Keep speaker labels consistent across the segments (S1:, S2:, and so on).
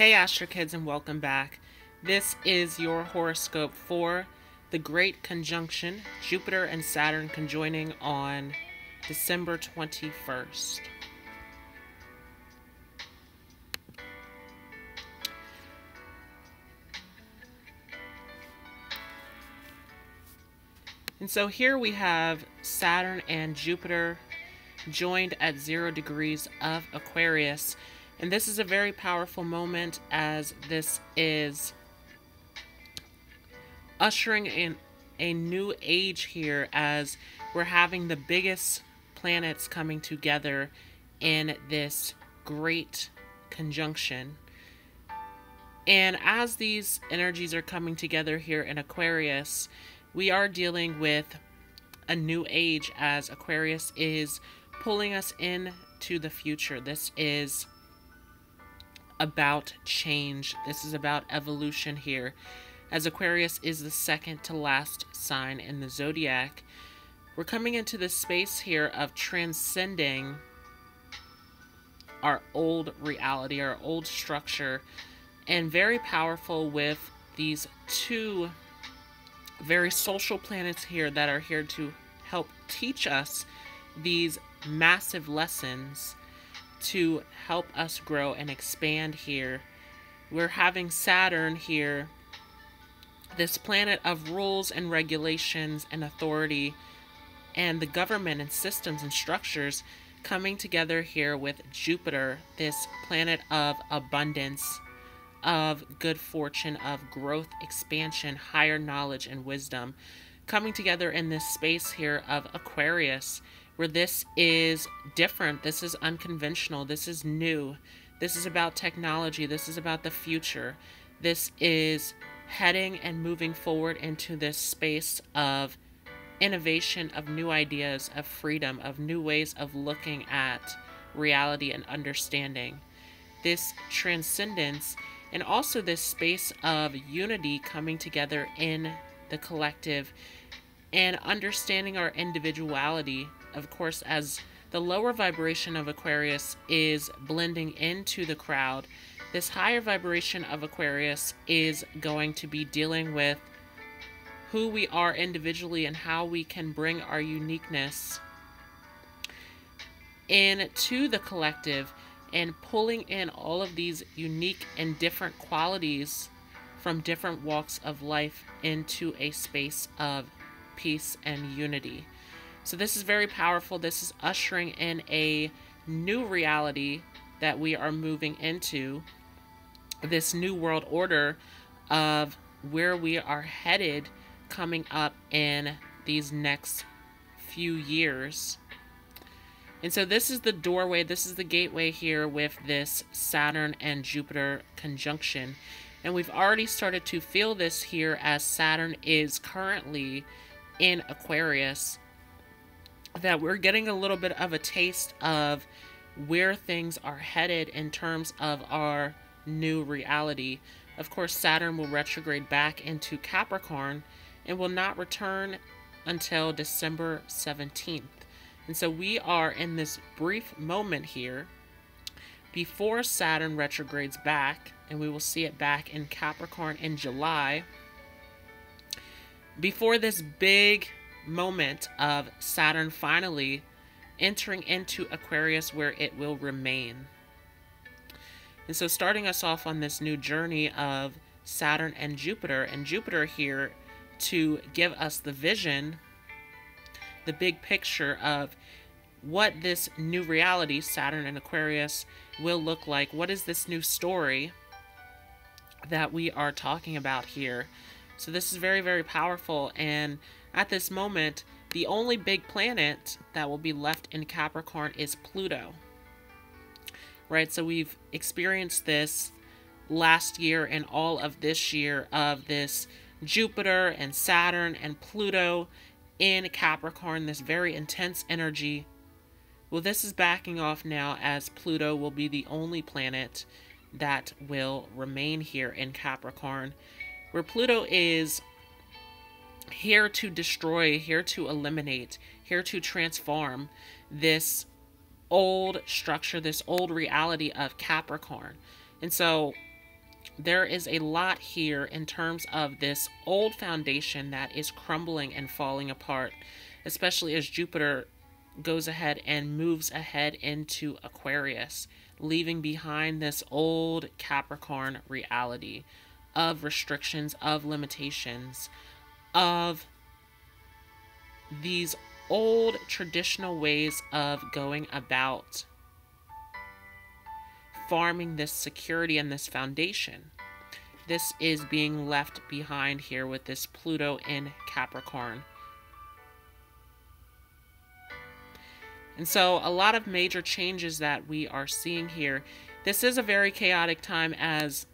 S1: Hey Astro Kids, and welcome back. This is your horoscope for the Great Conjunction, Jupiter and Saturn conjoining on December 21st. And so here we have Saturn and Jupiter joined at 0 degrees of Aquarius. And this is a very powerful moment, as this is ushering in a new age here, as we're having the biggest planets coming together in this great conjunction. And as these energies are coming together here in Aquarius, we are dealing with a new age, as Aquarius is pulling us into the future. This is about change. This is about evolution here, as Aquarius is the second to last sign in the zodiac. We're coming into this space here of transcending our old reality, our old structure, and very powerful with these two very social planets here that are here to help teach us these massive lessons to help us grow and expand here. We're having Saturn here, this planet of rules and regulations and authority and the government and systems and structures, coming together here with Jupiter, this planet of abundance, of good fortune, of growth, expansion, higher knowledge and wisdom, coming together in this space here of Aquarius, where this is different, this is unconventional, this is new, this is about technology, this is about the future, this is heading and moving forward into this space of innovation, of new ideas, of freedom, of new ways of looking at reality and understanding. This transcendence, and also this space of unity coming together in the collective and understanding our individuality. Of course, as the lower vibration of Aquarius is blending into the crowd, this higher vibration of Aquarius is going to be dealing with who we are individually and how we can bring our uniqueness into the collective, and pulling in all of these unique and different qualities from different walks of life into a space of peace and unity. So this is very powerful. This is ushering in a new reality that we are moving into, this new world order of where we are headed coming up in these next few years. And so this is the doorway, this is the gateway here with this Saturn and Jupiter conjunction. And we've already started to feel this here, as Saturn is currently in Aquarius, that we're getting a little bit of a taste of where things are headed in terms of our new reality. Of course, Saturn will retrograde back into Capricorn and will not return until December 17th. And so we are in this brief moment here before Saturn retrogrades back, and we will see it back in Capricorn in July, before this big moment of Saturn finally entering into Aquarius, where it will remain. And so starting us off on this new journey of Saturn and Jupiter here to give us the vision, the big picture of what this new reality, Saturn and Aquarius, will look like. What is this new story that we are talking about here? So this is very, very powerful. And at this moment, the only big planet that will be left in Capricorn is Pluto. Right? So we've experienced this last year and all of this year of this Jupiter and Saturn and Pluto in Capricorn, this very intense energy. Well, this is backing off now, as Pluto will be the only planet that will remain here in Capricorn, where Pluto is here to destroy, here to eliminate, here to transform this old structure, this old reality of Capricorn. And so there is a lot here in terms of this old foundation that is crumbling and falling apart, especially as Jupiter goes ahead and moves ahead into Aquarius, leaving behind this old Capricorn reality of restrictions, of limitations, of these old traditional ways of going about farming this security and this foundation. This is being left behind here with this Pluto in Capricorn. And so a lot of major changes that we are seeing here. This is a very chaotic time, as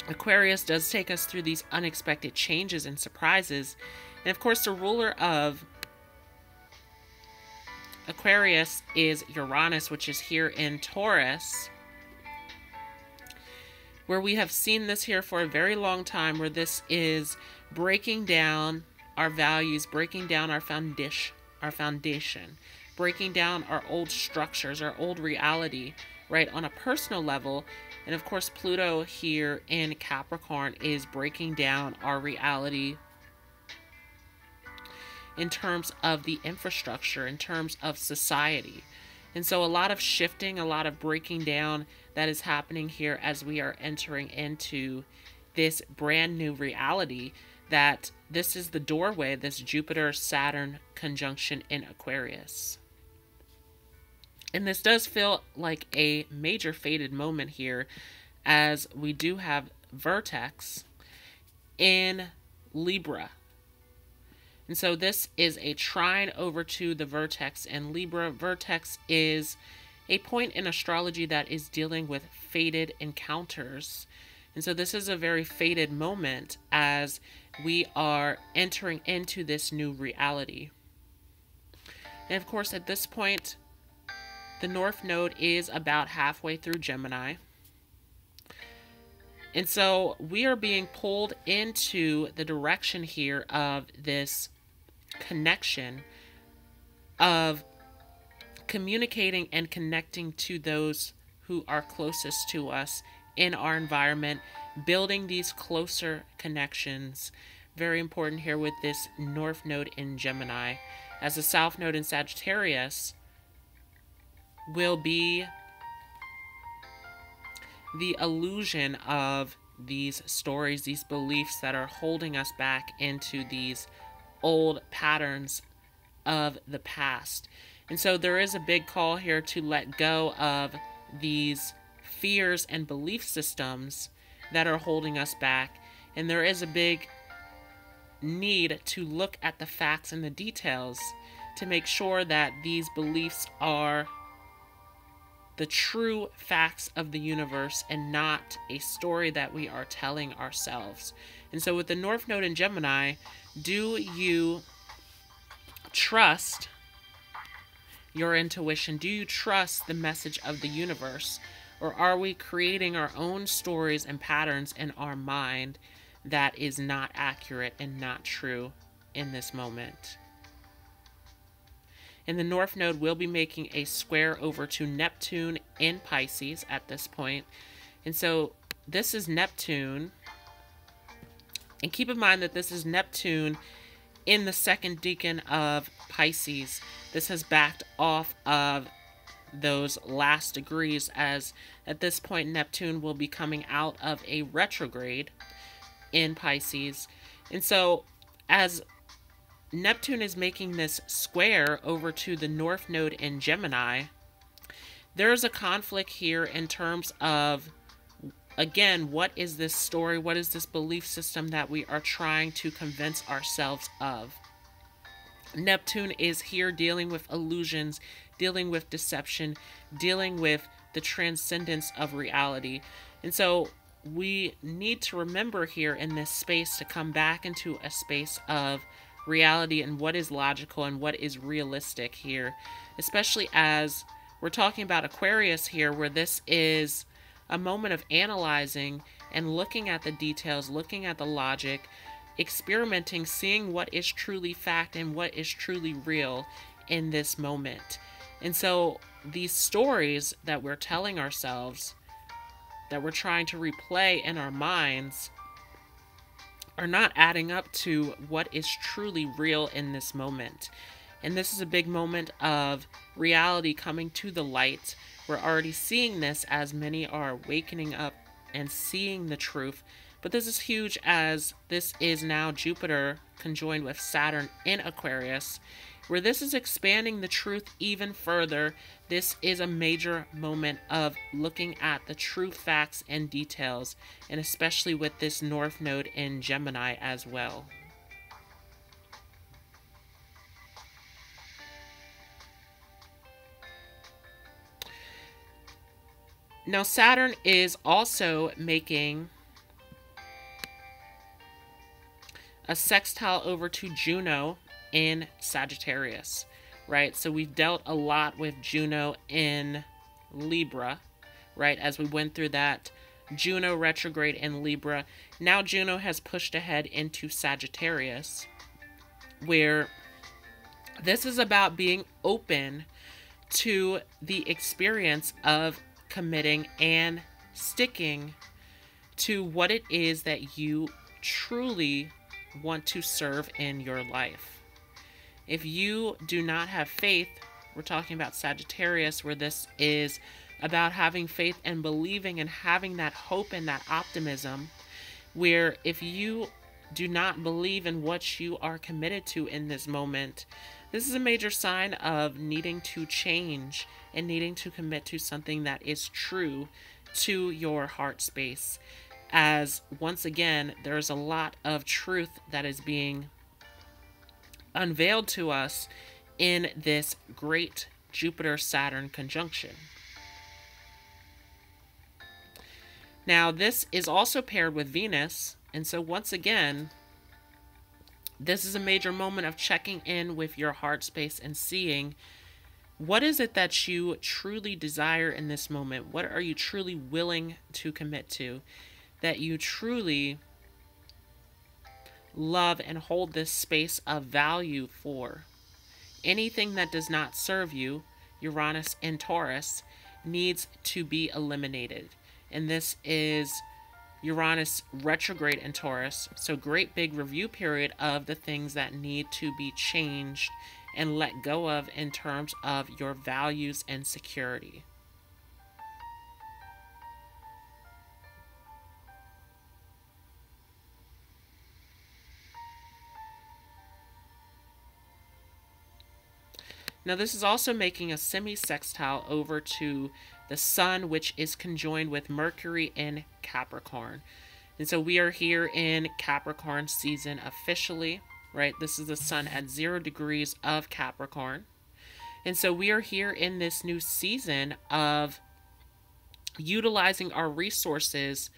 S1: Aquarius does take us through these unexpected changes and surprises. And of course, the ruler of Aquarius is Uranus, which is here in Taurus, where we have seen this here for a very long time, where this is breaking down our values, breaking down our foundation, breaking down our old structures, our old reality, right, on a personal level. And of course, Pluto here in Capricorn is breaking down our reality in terms of the infrastructure, in terms of society. And so a lot of shifting, a lot of breaking down that is happening here as we are entering into this brand new reality, that this is the doorway, this Jupiter-Saturn conjunction in Aquarius. And this does feel like a major fated moment here, as we do have Vertex in Libra. And so this is a trine over to the Vertex in Libra. Vertex is a point in astrology that is dealing with fated encounters. And so this is a very fated moment as we are entering into this new reality. And of course, at this point, the North Node is about halfway through Gemini. And so we are being pulled into the direction here of this connection of communicating and connecting to those who are closest to us in our environment, building these closer connections. Very important here with this North Node in Gemini, as the South Node in Sagittarius will be the illusion of these stories, these beliefs that are holding us back into these old patterns of the past. And so there is a big call here to let go of these fears and belief systems that are holding us back. And there is a big need to look at the facts and the details to make sure that these beliefs are the true facts of the universe and not a story that we are telling ourselves. And so with the North Node in Gemini, do you trust your intuition? Do you trust the message of the universe? Or are we creating our own stories and patterns in our mind that is not accurate and not true in this moment? And the North Node will be making a square over to Neptune in Pisces at this point. And so this is Neptune. And keep in mind that this is Neptune in the second decan of Pisces. This has backed off of those last degrees, as at this point Neptune will be coming out of a retrograde in Pisces. And so as Neptune is making this square over to the North Node in Gemini, there's a conflict here in terms of, again, what is this story? What is this belief system that we are trying to convince ourselves of? Neptune is here dealing with illusions, dealing with deception, dealing with the transcendence of reality. And so we need to remember here in this space to come back into a space of reality and what is logical and what is realistic here, especially as we're talking about Aquarius here, where this is a moment of analyzing and looking at the details, looking at the logic, experimenting, seeing what is truly fact and what is truly real in this moment. And so these stories that we're telling ourselves that we're trying to replay in our minds are not adding up to what is truly real in this moment. And this is a big moment of reality coming to the light. We're already seeing this as many are awakening up and seeing the truth. But this is huge, as this is now Jupiter conjoined with Saturn in Aquarius, where this is expanding the truth even further. This is a major moment of looking at the true facts and details, and especially with this North Node in Gemini as well. Now, Saturn is also making a sextile over to Juno in Sagittarius, right? So we've dealt a lot with Juno in Libra, right? As we went through that Juno retrograde in Libra. Now Juno has pushed ahead into Sagittarius, where this is about being open to the experience of committing and sticking to what it is that you truly want to serve in your life. If you do not have faith, we're talking about Sagittarius, where this is about having faith and believing and having that hope and that optimism, where if you do not believe in what you are committed to in this moment, this is a major sign of needing to change and needing to commit to something that is true to your heart space. As once again, there's a lot of truth that is being unveiled to us in this great Jupiter-Saturn conjunction. Now, this is also paired with Venus, and so once again, this is a major moment of checking in with your heart space and seeing what is it that you truly desire in this moment. What are you truly willing to commit to, that you truly love and hold this space of value for. Anything that does not serve you, Uranus and Taurus, needs to be eliminated. And this is Uranus retrograde in Taurus. So great big review period of the things that need to be changed and let go of in terms of your values and security. Now, this is also making a semi-sextile over to the Sun, which is conjoined with Mercury in Capricorn. And so we are here in Capricorn season officially, right? This is the Sun at 0 degrees of Capricorn. And so we are here in this new season of utilizing our resources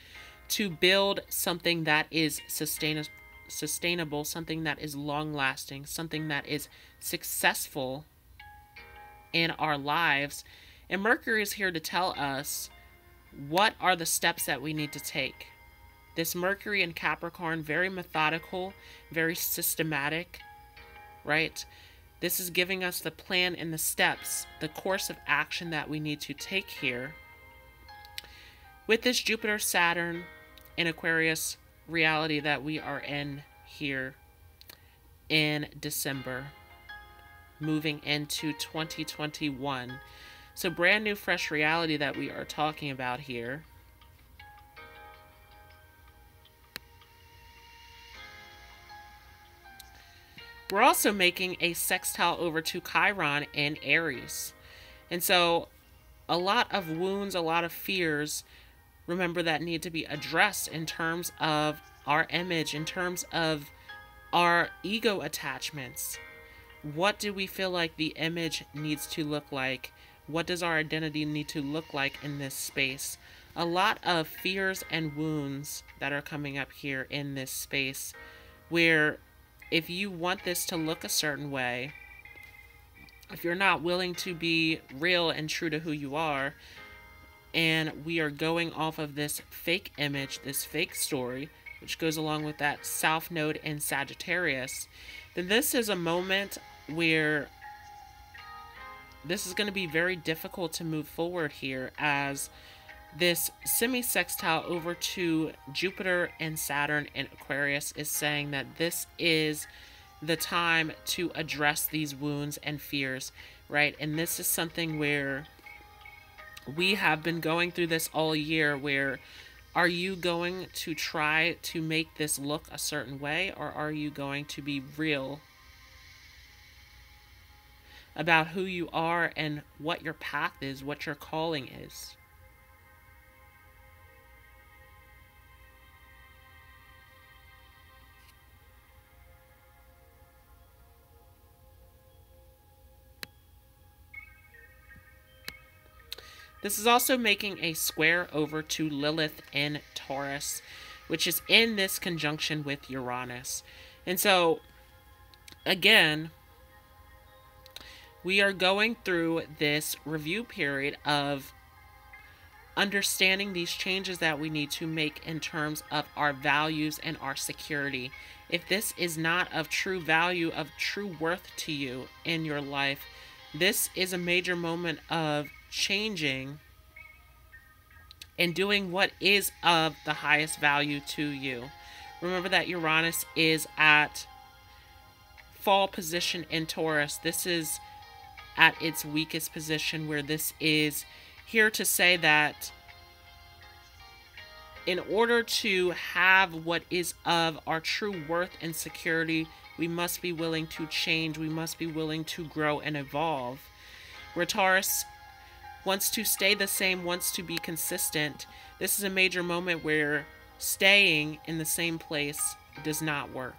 S1: to build something that is sustainable, something that is long-lasting, something that is successful in our lives. And Mercury is here to tell us what are the steps that we need to take. This Mercury in Capricorn, very methodical, very systematic, right? This is giving us the plan and the steps, the course of action that we need to take here. With this Jupiter, Saturn, and Aquarius reality that we are in here in December, moving into 2021. So brand new, fresh reality that we are talking about here. We're also making a sextile over to Chiron in Aries. And so a lot of wounds, a lot of fears, remember, that need to be addressed in terms of our image, in terms of our ego attachments. What do we feel like the image needs to look like? What does our identity need to look like in this space? A lot of fears and wounds that are coming up here in this space, where if you want this to look a certain way, if you're not willing to be real and true to who you are, and we are going off of this fake image, this fake story, which goes along with that South Node in Sagittarius, then this is a moment where this is going to be very difficult to move forward here, as this semi-sextile over to Jupiter and Saturn in Aquarius is saying that this is the time to address these wounds and fears, right? And this is something where we have been going through this all year, where are you going to try to make this look a certain way, or are you going to be real about who you are and what your path is, what your calling is? This is also making a square over to Lilith in Taurus, which is in this conjunction with Uranus. And so, again, we are going through this review period of understanding these changes that we need to make in terms of our values and our security. If this is not of true value, of true worth to you in your life, this is a major moment of changing and doing what is of the highest value to you. Remember that Uranus is at fall position in Taurus. This is at its weakest position, where this is here to say that in order to have what is of our true worth and security, we must be willing to change. We must be willing to grow and evolve. Where Taurus wants to stay the same, wants to be consistent, this is a major moment where staying in the same place does not work.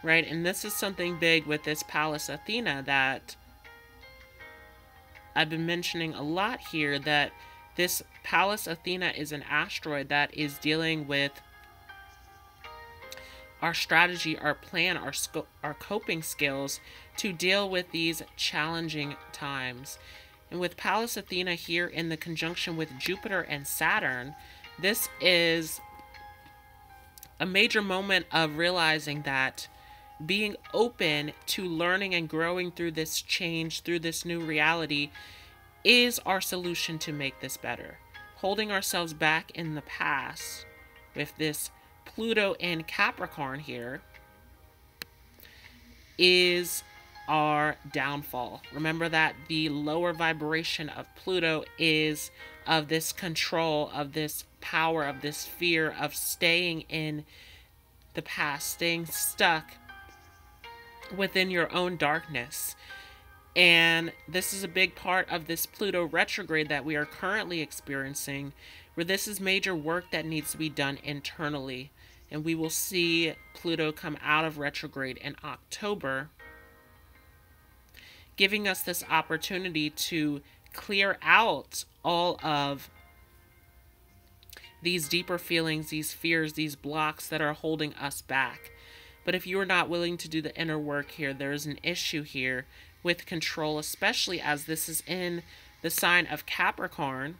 S1: Right, and this is something big with this Pallas Athena that I've been mentioning a lot here, that this Pallas Athena is an asteroid that is dealing with our strategy, our plan, our coping skills to deal with these challenging times. And with Pallas Athena here in the conjunction with Jupiter and Saturn, this is a major moment of realizing that being open to learning and growing through this change, through this new reality, is our solution to make this better. Holding ourselves back in the past with this Pluto in Capricorn here is our downfall. Remember that the lower vibration of Pluto is of this control, of this power, of this fear, of staying in the past, staying stuck within your own darkness. And this is a big part of this Pluto retrograde that we are currently experiencing, where this is major work that needs to be done internally. And we will see Pluto come out of retrograde in October, giving us this opportunity to clear out all of these deeper feelings, these fears, these blocks that are holding us back. But if you are not willing to do the inner work here, there is an issue here with control, especially as this is in the sign of Capricorn,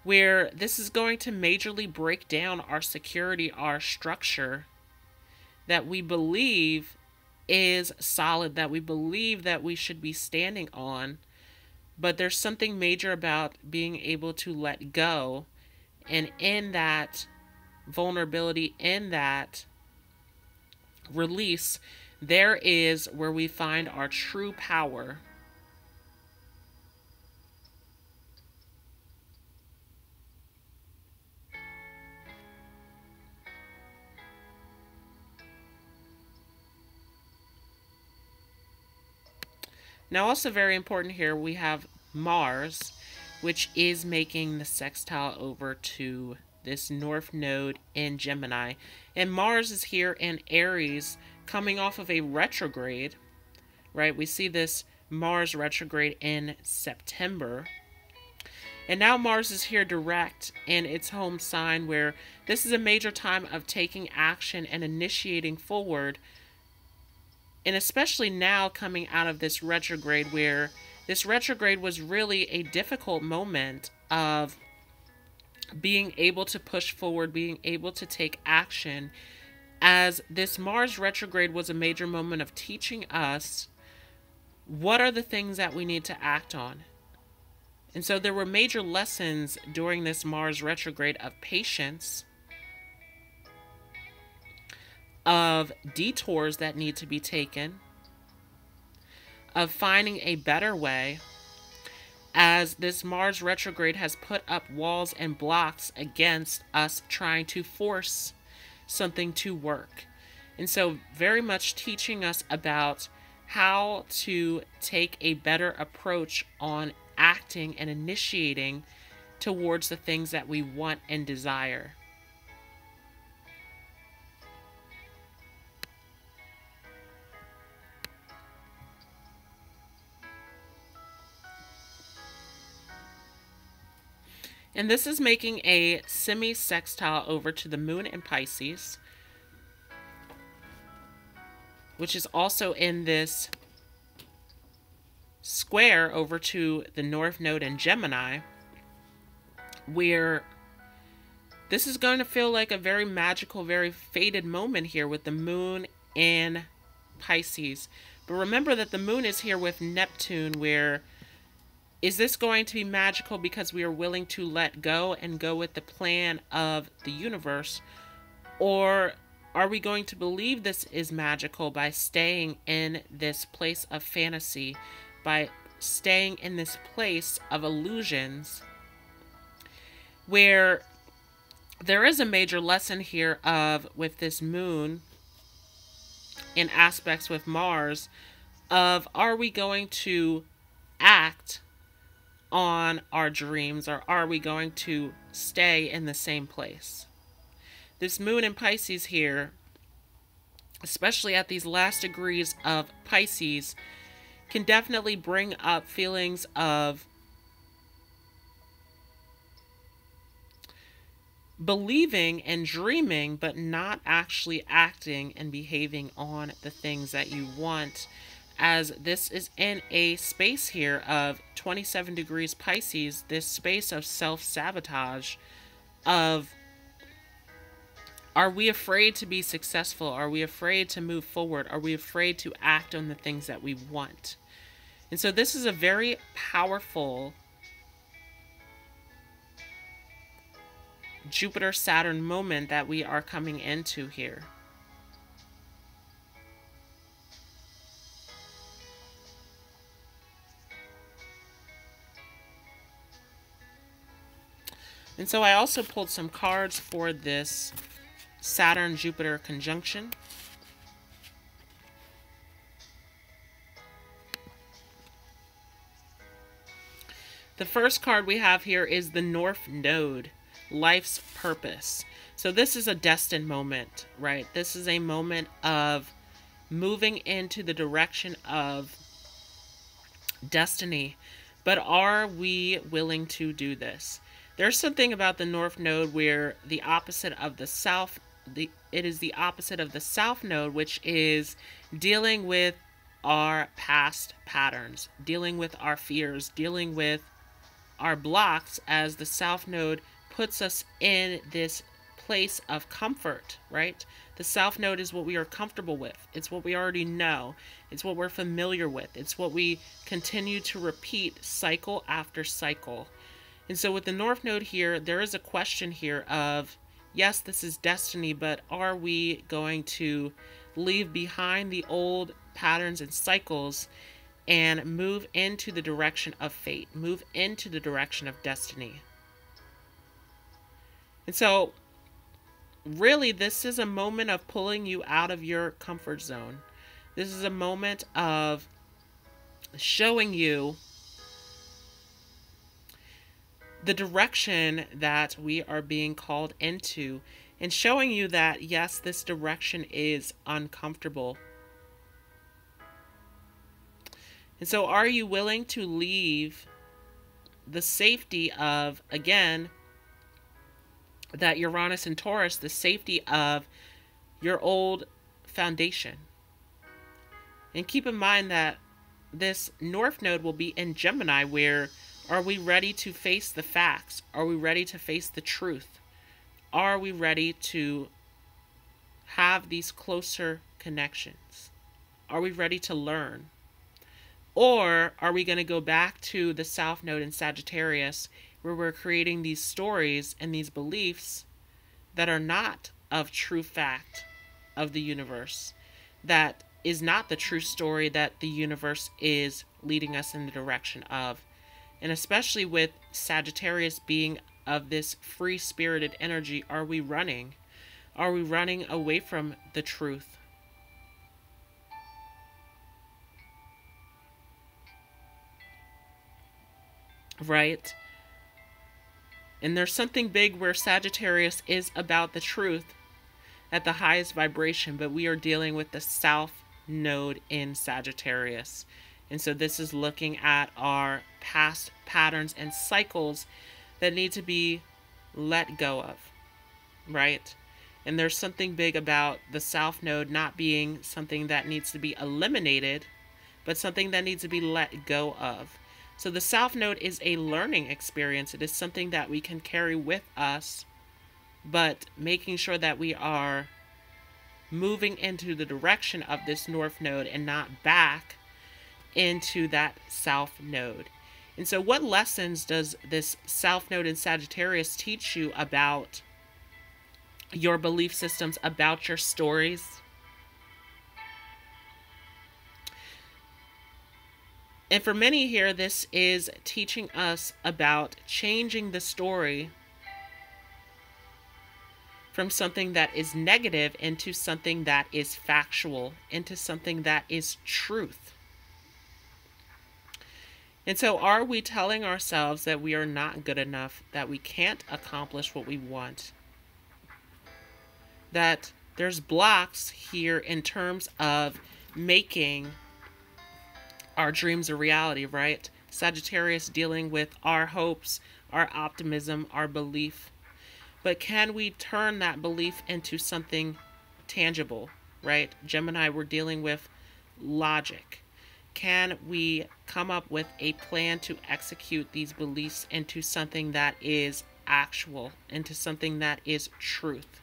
S1: where this is going to majorly break down our security, our structure that we believe is solid, that we believe that we should be standing on. But there's something major about being able to let go, and in that vulnerability, in that release, there is where we find our true power. Now, also very important here, we have Mars, which is making the sextile over to this North Node in Gemini. And Mars is here in Aries, coming off of a retrograde, right? We see this Mars retrograde in September. And now Mars is here direct in its home sign, where this is a major time of taking action and initiating forward. And especially now coming out of this retrograde, where this retrograde was really a difficult moment of being able to push forward, being able to take action, as this Mars retrograde was a major moment of teaching us what are the things that we need to act on. And so there were major lessons during this Mars retrograde of patience, of detours that need to be taken, of finding a better way, as this Mars retrograde has put up walls and blocks against us trying to force something to work. And so very much teaching us about how to take a better approach on acting and initiating towards the things that we want and desire. And this is making a semi-sextile over to the moon in Pisces, which is also in this square over to the North Node in Gemini, where this is going to feel like a very magical, very fated moment here with the moon in Pisces. But remember that the moon is here with Neptune, where is this going to be magical because we are willing to let go and go with the plan of the universe? Or are we going to believe this is magical by staying in this place of fantasy, by staying in this place of illusions, where there is a major lesson here of, with this moon in aspects with Mars, of are we going to act on our dreams, or are we going to stay in the same place? This moon in Pisces here, especially at these last degrees of Pisces, can definitely bring up feelings of believing and dreaming, but not actually acting and behaving on the things that you want, as this is in a space here of 27 degrees Pisces, this space of self-sabotage, of are we afraid to be successful? Are we afraid to move forward? Are we afraid to act on the things that we want? And so this is a very powerful Jupiter-Saturn moment that we are coming into here. And so I also pulled some cards for this Saturn-Jupiter conjunction. The first card we have here is the North Node, life's purpose. So this is a destined moment, right? This is a moment of moving into the direction of destiny. But are we willing to do this? There's something about the North Node where the opposite of the South, it is the opposite of the South Node, which is dealing with our past patterns, dealing with our fears, dealing with our blocks, as the South Node puts us in this place of comfort, right? The South Node is what we are comfortable with. It's what we already know. It's what we're familiar with. It's what we continue to repeat cycle after cycle. And so with the North Node here, there is a question here of, yes, this is destiny, but are we going to leave behind the old patterns and cycles and move into the direction of fate, move into the direction of destiny? And so really, this is a moment of pulling you out of your comfort zone. This is a moment of showing you the direction that we are being called into, and showing you that, yes, this direction is uncomfortable. And so are you willing to leave the safety of, again, that Uranus and Taurus, the safety of your old foundation? And keep in mind that this North Node will be in Gemini, where Are we ready to face the facts? Are we ready to face the truth? Are we ready to have these closer connections? Are we ready to learn? Or are we going to go back to the South Node in Sagittarius, where we're creating these stories and these beliefs that are not of true fact of the universe, that is not the true story that the universe is leading us in the direction of? And especially with Sagittarius being of this free-spirited energy, are we running? Are we running away from the truth? Right? And there's something big where Sagittarius is about the truth at the highest vibration, but we are dealing with the South Node in Sagittarius. And so this is looking at our past patterns and cycles that need to be let go of, right? And there's something big about the South Node not being something that needs to be eliminated, but something that needs to be let go of. So the South Node is a learning experience. It is something that we can carry with us, but making sure that we are moving into the direction of this North Node and not back into that South Node. And so what lessons does this South Node in Sagittarius teach you about your belief systems, about your stories? And for many here, this is teaching us about changing the story from something that is negative into something that is factual, into something that is truth. And so are we telling ourselves that we are not good enough, that we can't accomplish what we want? That there's blocks here in terms of making our dreams a reality, right? Sagittarius dealing with our hopes, our optimism, our belief. But can we turn that belief into something tangible, right? Gemini, we're dealing with logic. Can we come up with a plan to execute these beliefs into something that is actual, into something that is truth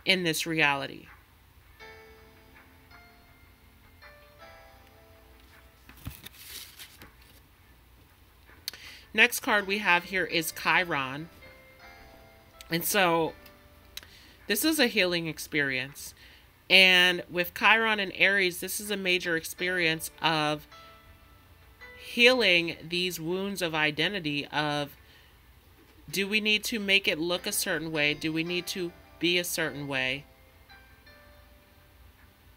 S1: in this reality? Next card we have here is Chiron. And so this is a healing experience. And with Chiron and Aries, this is a major experience of healing these wounds of identity of, do we need to make it look a certain way? Do we need to be a certain way?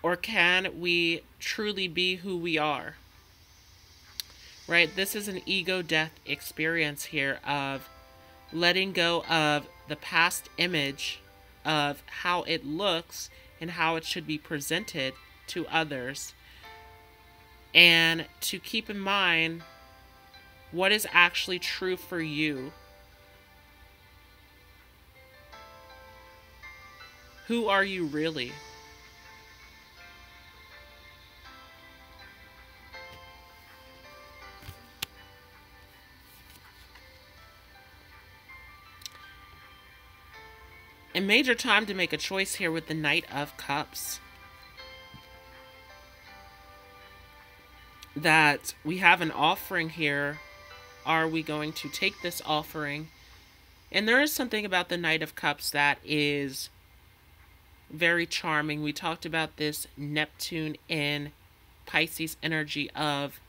S1: Or can we truly be who we are? Right? This is an ego death experience here of letting go of the past image of how it looks and how it should be presented to others, and to keep in mind what is actually true for you. Who are you really? A major time to make a choice here with the Knight of Cups. That we have an offering here. Are we going to take this offering? And there is something about the Knight of Cups that is very charming. We talked about this Neptune in Pisces energy of,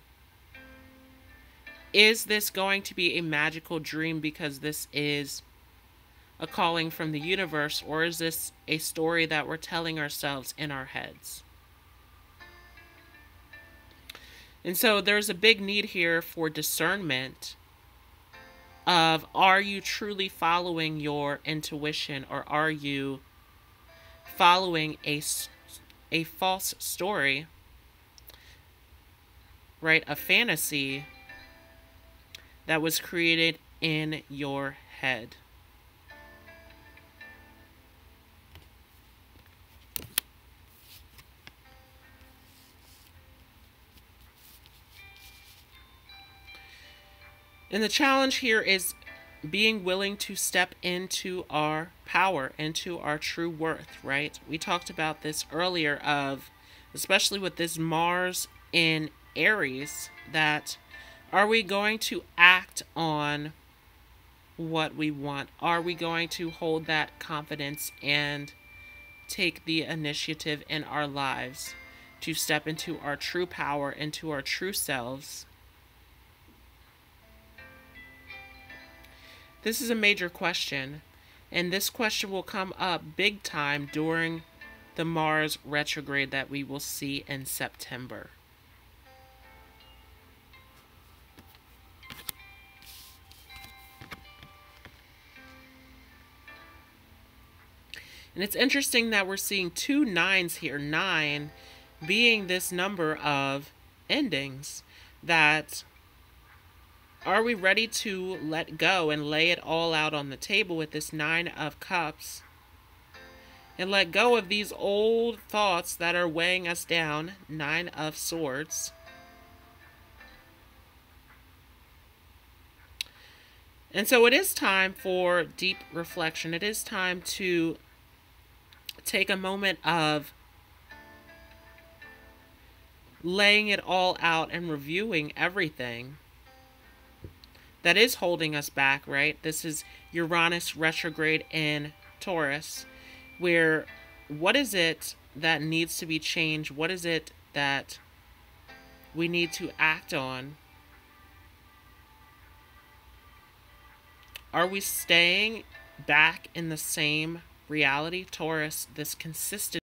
S1: is this going to be a magical dream because this is a calling from the universe, or is this a story that we're telling ourselves in our heads? And so there's a big need here for discernment of, are you truly following your intuition, or are you following a false story, right? A fantasy that was created in your head. And the challenge here is being willing to step into our power, into our true worth, right? We talked about this earlier of, especially with this Mars in Aries, that are we going to act on what we want? Are we going to hold that confidence and take the initiative in our lives to step into our true power, into our true selves? This is a major question, and this question will come up big time during the Mars retrograde that we will see in September. And it's interesting that we're seeing 2 9s here, 9 being this number of endings. That are we ready to let go and lay it all out on the table with this 9 of Cups and let go of these old thoughts that are weighing us down? 9 of Swords. And so it is time for deep reflection. It is time to take a moment of laying it all out and reviewing everything that is holding us back, right? This is Uranus retrograde in Taurus, where what is it that needs to be changed? What is it that we need to act on? Are we staying back in the same reality? Taurus, this consistent